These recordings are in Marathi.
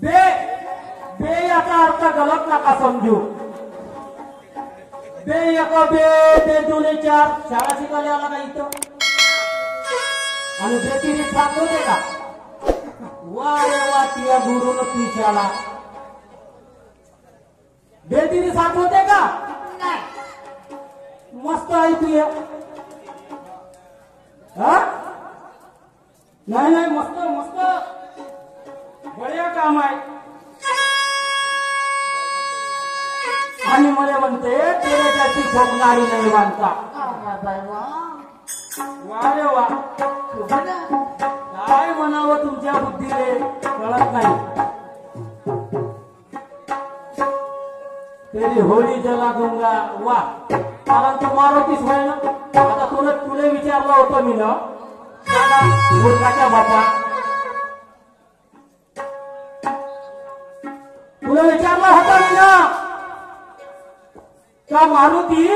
बे बे याचा अर्थ गलत नका समजू. बे एक बे बे दोन चार शाळा शिकायला आला का इथं आणि बेटीने साथ होते का? वा रे वा तिया गुरुन तू शाळा बेटीने साथ होते का? मस्त आहे तू नाही नाही मस्त मस्त बढिया काम आहे. आणि मला म्हणते तेऱ्याची ठोकणारी नाही बांधता. वा रे वा काय म्हणावं तुमच्या बुद्धीले कळत नाही. तेरी होळी जला दूंगा वा कारण तू मारुतीच होय ना. आता तुला विचारलं होतं मी ना मूर्खाच्या बापा तुला विचारलं होतं मी ना का मारुती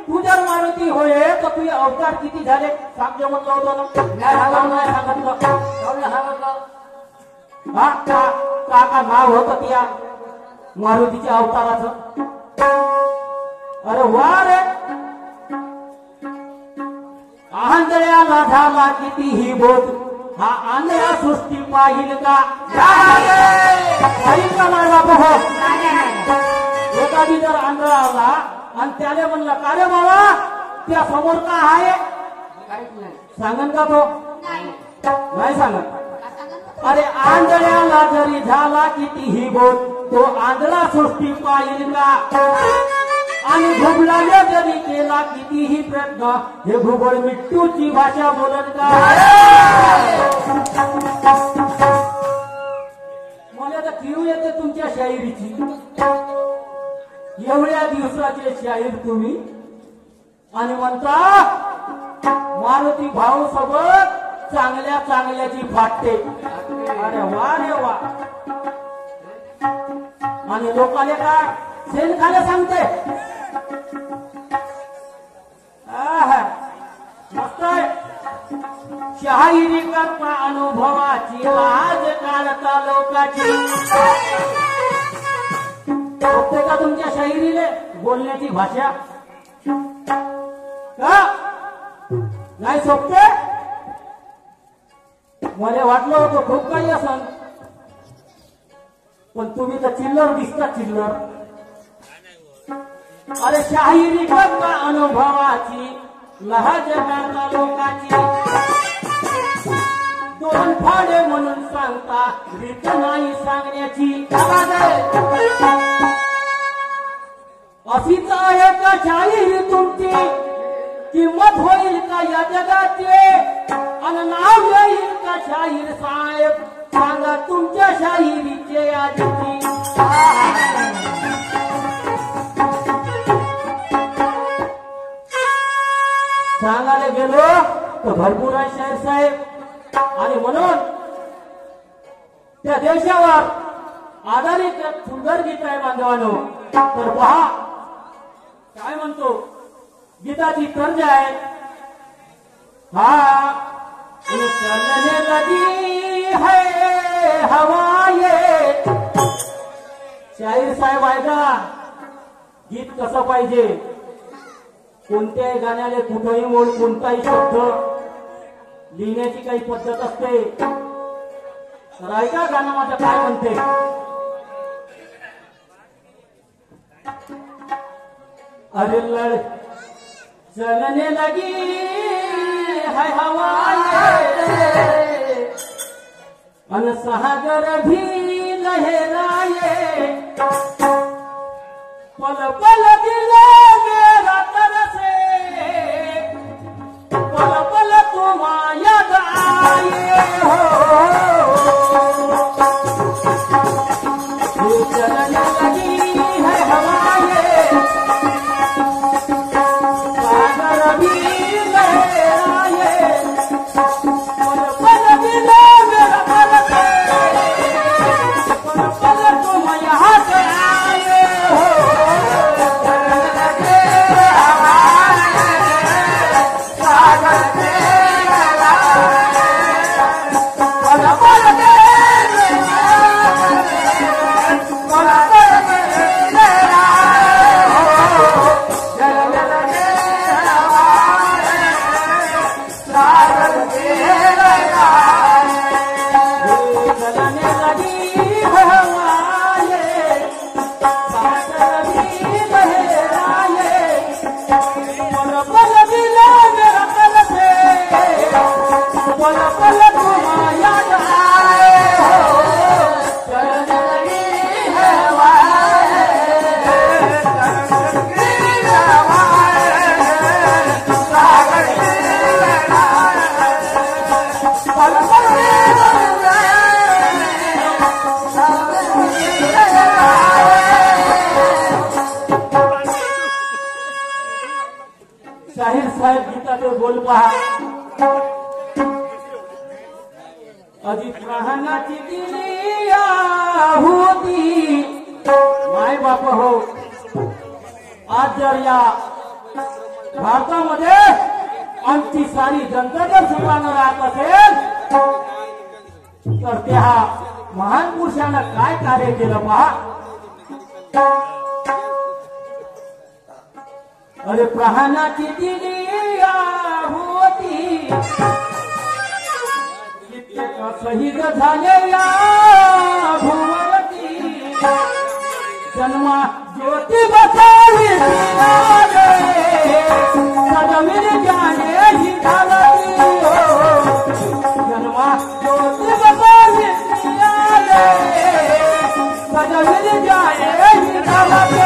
तू जर मारुती होय तर तुझे अवतार किती झाले सांग म्हटलं होतं ना. नाही सांगितलं हा का नाव होतं त्या मारुतीच्या अवताराचं. अरे वा रे आंधळ्याला झाला कितीही बोध हा आंधळा सृष्टी पाहिल का? पाहिल का नाही बाबा हो. एखादी जर आंधळा आला आणि त्याने म्हणलं का रे बाबा त्या समोर का आहे सांगन का तो? नाही सांगत. अरे आंधळ्याला जरी झाला कितीही बोध तो आंधळा सृष्टी पाहिल का? आणि भुबलाने जरी केला कितीही प्रयत्न हे भूगोल मिट्टूची भाषा बोलत का? मला तर किव येते तुमच्या शाहिरीची. एवढ्या दिवसाचे शाहीर तुम्ही आणि म्हणता मारुती भाऊ सोबत चांगल्या चांगल्याची फाटते. अरे वा रे वा. आणि लोकांना काय शेण खायला सांगते. मस्त आहे. शाहिरी करता अनुभवाची लाज काढता लोकाची. सोपते का तुमच्या शाहिरीले बोलण्याची भाषा? का नाही सोपते? मला वाटलं होतं खूप काही असन पण तुम्ही तर चिल्लर दिसता चिल्लर. अरे शाहिरी करता अनुभवाची लहाज करता लोकाची. दोन फाडे म्हणून सांगता रीत नाही सांगण्याची. अशीच आहे का शाहिरी तुमची? किंमत होईल का या जगाची? आणि नाव येईल का शाहीर साहेब? सांगा तुमच्या शाहिरीचे आदिती. सांगायला गेलो तर भरपूर आहे शाहीर साहेब. आणि म्हणून त्या देशावर आधारित सुंदर गीत आहे बांधवानो. तर पहा काय म्हणतो गीताची तर्ज आहे. हा चलने लगी है हवाये. शाहीर साहेब आहे का गीत कसं पाहिजे? कोणत्याही गाण्याला कुठेही मोड कोणताही शब्द लिहिण्याची काही पद्धत असते. तर ऐका गाणं माझं काय म्हणते. अरे लड़ चलने लगी है हवाएं अन सागर भी लहराए. पल पल दिल मेरा तरसे पल पल तुम याद आए हो. चलने लगी है हवाएं सागर भी लहराए. पल पल दिल मेरा तरसे पल पल तुम याद आए हो. सागर प्राणाची दिली आहुती माय बाप हो. आज जर या भारतामध्ये आमची सारी जनता जर सुखानं राहत असेल तर त्या महान पुरुषानं काय कार्य केलं पहा. अरे प्राणाची दिली आहुती कित्येक शहीद झाले या भुवनती जन्मा ज्योती बसावी सजवीर जाने ही झाली जन्मा ज्योती बसावी सजवीर जाने ही झाली.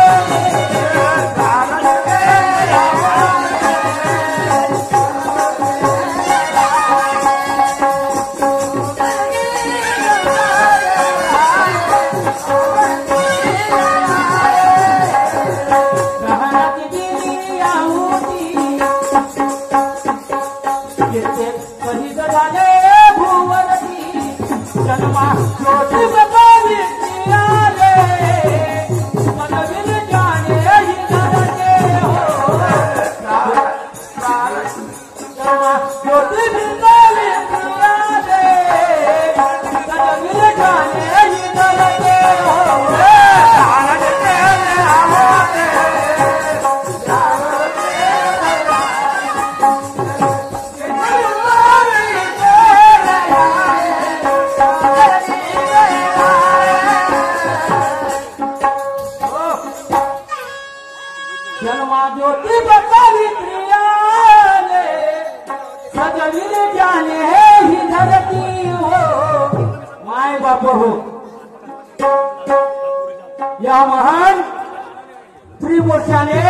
या महान स्त्री पुरुषाने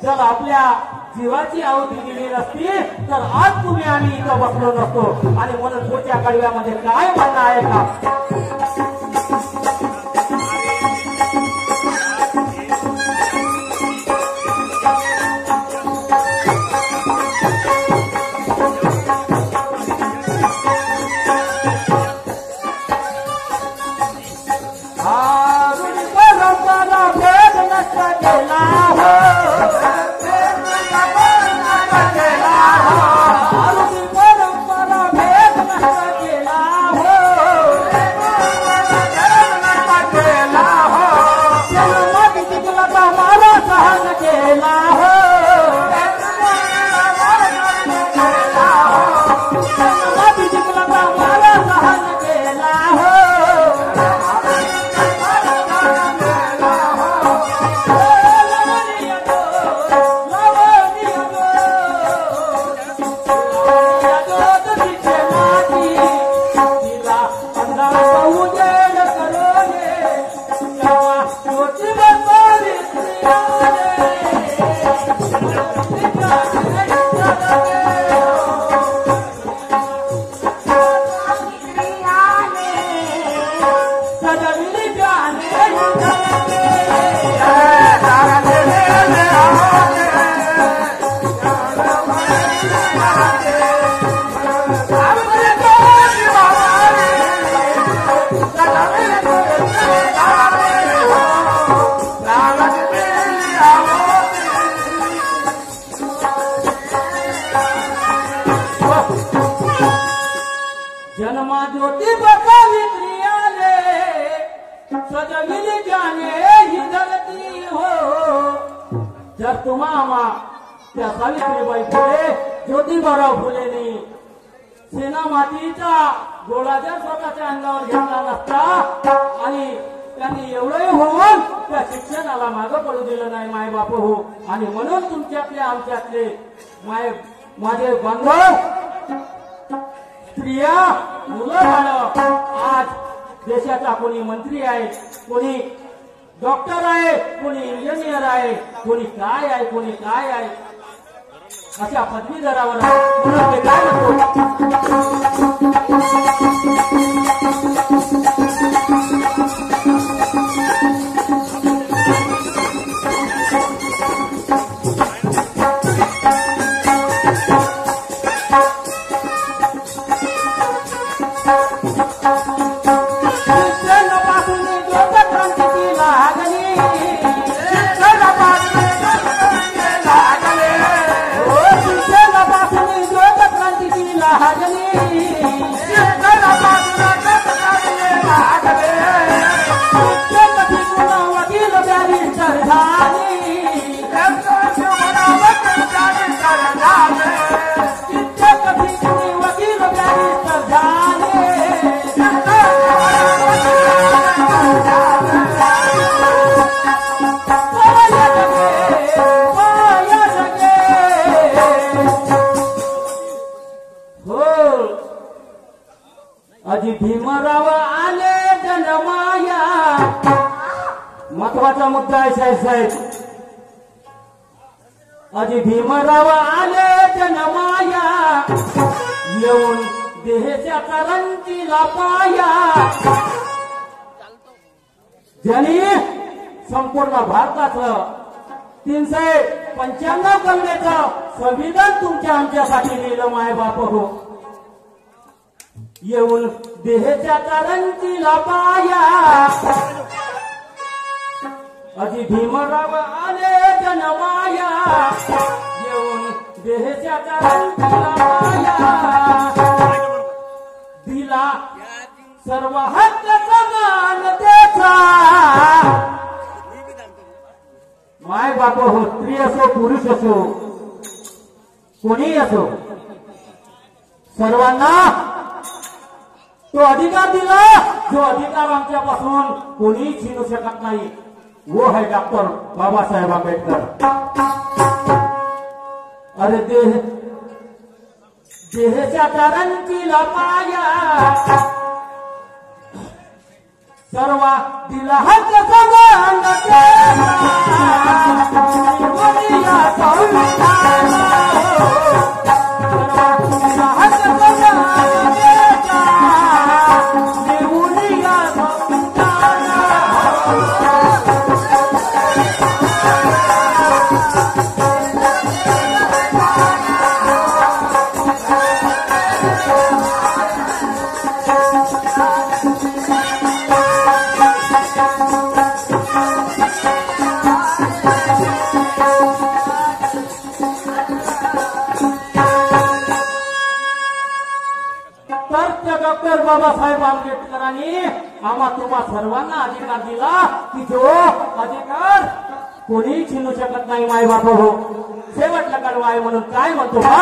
जर आपल्या जीवाची आहुती दिली नसती तर आज तुम्ही आम्ही इथं बसलो नसतो. आणि म्हणून पुढच्या कडव्यामध्ये काय म्हणणं आहे का. जन्मा ज्योति बसावी प्रियाले सजविल जाने ही धरती हो. जर तुम्हा त्या सावित्रीबाई फुले ज्योतिबाराव फुलेनी सेना मातीचा गोळा जर स्वतःच्या अंगावर घेतला नसता आणि त्यांनी एवढंही होऊन त्या शिक्षणाला मागं पडू दिलं नाही माय बाप हो. आणि म्हणून तुमच्यातले आमच्यातले माझे बांधव स्त्रिया मुलं बाळं आज देशाचा कोणी मंत्री आहे, कोणी डॉक्टर आहे, कोणी इंजिनियर आहे, कोणी काय आहे, कोणी काय आहे अशा पदवीधरावर म्हणून ते काय म्हणतो महत्वाचा मुद्दा आहे साहेब. आधी भीमराव आले जनमाया येऊन देहेच्या करंजीला पाया. ज्यांनी संपूर्ण भारताचं 395 कलमेचं संविधान तुमच्या आमच्यासाठी लिहिलं माय बाप हो. येऊन देहेच्या करंजीला पाया. आधी भीमराव आले जनमाया येऊन देहेच्या करंजीला पाया. दिला सर्व हक्क समानतेचा. माय बाप हो, स्त्री असो पुरुष असो कोणी असो सर्वांना तो अधिकार दिला जो अधिकार आमच्यापासून कोणी छीनू शकत नाही. वो है डॉक्टर बाबासाहेब आंबेडकर. अरे देहेच्या करंजीला पाया सर्व दिला हक्क समानतेचा. दुनिया संविधान सर्व दिला हक्क समानतेचा. दुनिया संविधान डॉक्टर बाबासाहेब आंबेडकरांनी आम्हा तुम्हा सर्वांना अधिकार दिला की जो अधिकार कोणी छीनू शकत नाही. माय बाप हो, शेवटला कडवा आहे म्हणून काय म्हणतो का.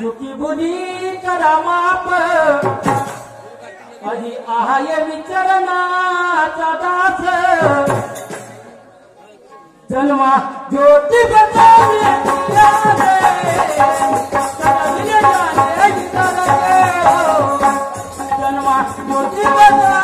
चुकी बुनी करा माप. आधी आहाय विचारणाचा दास. जन्मा ज्योती बचावले जन्मा ज्योती बचावले.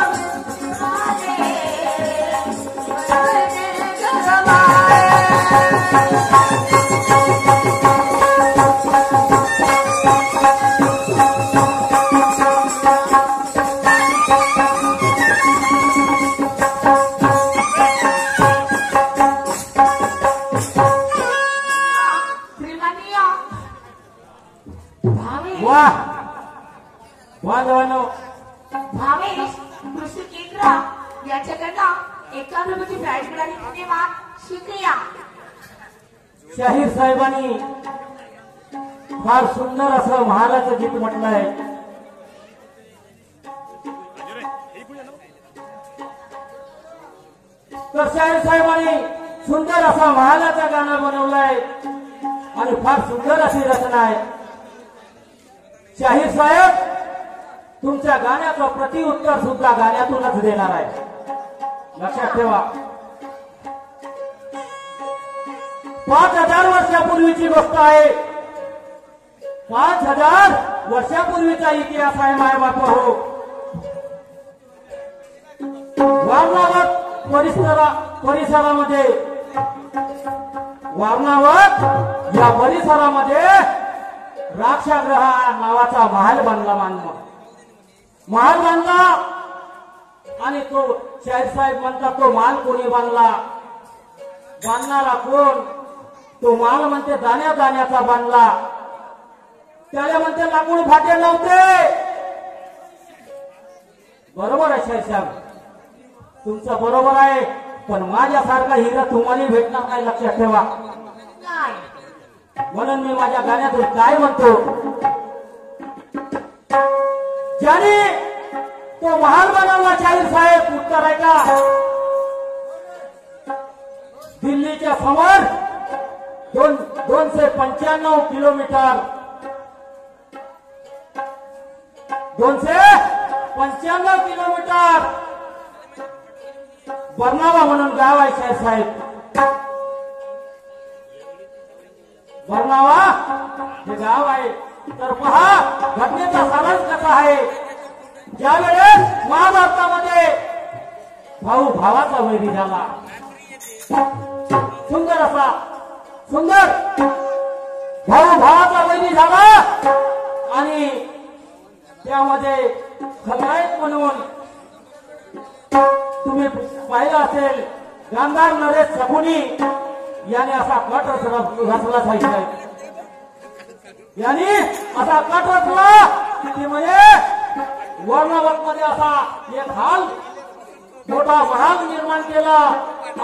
भावेश कृषी केंद्र याच्याकडनं 51 रुपयाची प्राइज मिळाली. धन्यवाद, शुक्रिया. शाहीर साहेबांनी फार सुंदर असं महालाचं गीत म्हटलंय. तर शाहीर साहेबांनी सुंदर असा महालाचं गाणं बनवलंय आणि फार सुंदर अशी रचना आहे. शाहीर साहेब तुमच्या गाण्याचं प्रतिउत्तर सुद्धा गाण्यातूनच देणार आहे, लक्षात ठेवा. 5000 वर्षापूर्वीची गोष्ट आहे. 5000 वर्षापूर्वीचा इतिहास आहे माय बाप हो. वारणावत परिसरामध्ये वारणावत या परिसरामध्ये राक्षागृह नावाचा महल बांधला. महल बांधला आणि तो शाहीर साहेब म्हणतात तो माल कोणी बांधला, बांधणारा कोण? तो माल म्हणते दाण्या दाण्याचा बांधला. त्याला म्हणते लाकूड फाटे नव्हते. बरोबर आहे शाहीर साहेब, तुमचं बरोबर आहे, पण माझ्यासारखा हिरा तुम्हाला भेटणार नाही, लक्षात ठेवा. नाही. म्हणून मी माझ्या गाण्यातून काय म्हणतो, ज्याने तो महाल बनवला शाहीर साहेब, उत्तर आहे का? दिल्लीच्या समोर 295 किलोमीटर, 295 किलोमीटर बर्नावा म्हणून गाव आहे शाहीर साहेब. बर्नावा हे गाव आहे. तर पहा घटनेचा सारांश कसा आहे. ज्या वेळेस महाभारतामध्ये भाऊ भावाचा वैरी झाला, सुंदर असा सुंदर भाऊ भावाचा वैरी झाला आणि त्यामध्ये खलनायक म्हणून तुम्ही पाहिलं असेल गांधार नरेश शकुनी याने असा कट रचला पाहिजे. याने असा कट रचला की म्हणजे वर्णावत मध्ये असा एक हाल मोठा महाल निर्माण केला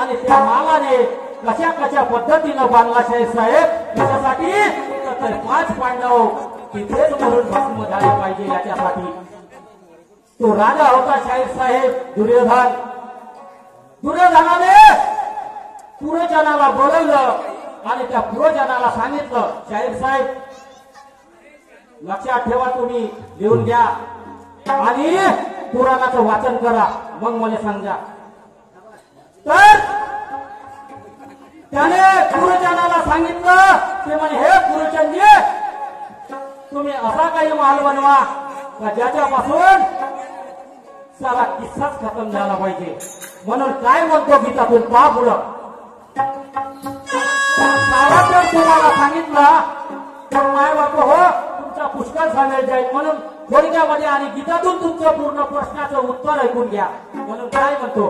आणि त्या महालाने कशा कशा पद्धतीनं बांधला शाहीर साहेब. याच्यासाठी तर 5 पांडव तिथेच मरून भस्म झाले पाहिजे. याच्यासाठी तो राजा होता शाहीर साहेब दुर्योधन. दुर्योधनाने पुरोजनाला बोलवलं आणि त्या पुरोजनाला सांगितलं, शाहीर साहेब लक्षात ठेवा, तुम्ही लिहून घ्या आणि पुराणाचं वाचन करा, मग मला सांगा. तर त्याने पुरोजनाला सांगितलं ते म्हणे, हे पुरोजनजी तुम्ही असा काही महाल बनवा का ज्याच्यापासून सारा किस्साच खतम झाला पाहिजे. म्हणून काय म्हणतो गीतातून पहा पुढं, सारा जर तुम्हाला सांगितला तर माय बाप हो तुमचा पुष्कळ सांगायला जाईल. म्हणून थोडक्यामध्ये आणि गीतातून तुमचं पूर्ण प्रश्नाचं उत्तर ऐकून घ्या. म्हणून काय म्हणतो,